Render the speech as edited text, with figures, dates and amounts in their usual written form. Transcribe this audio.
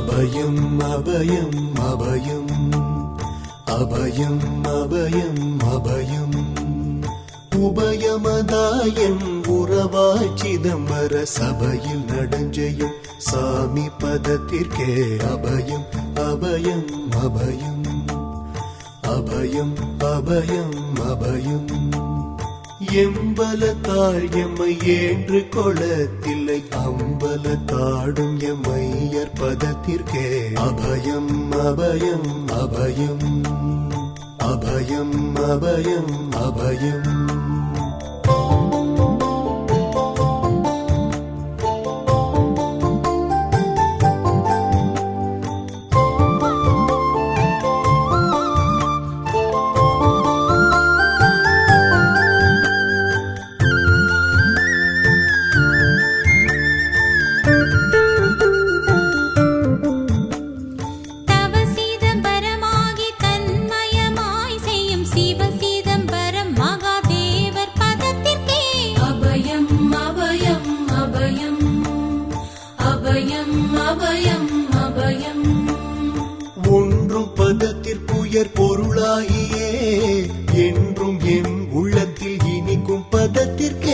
அபயம் அபயம் அபயம் அபயம் அபயம் அபயம் உபயமதாயம் உறவாய் சிதம்பர சபையில் நடஞ்செய்யும் சாமி பதத்திற்கே அபயம் அபயம் அபயம் அபயம் அபயம் அபயம் எம்பலத்தாள் எம்மை ஏன்று கொளத்தில்லை அம்பலத்தாடும் எம்மையர் பதத்திற்கே அபயம் அபயம் அபயம் அபயம் அபயம் அபயம் ஒன்றும் பதத்திற்குயர் பொருளாகியே என்றும் என் உள்ளத்தில் இனிக்கும் பதத்திற்கு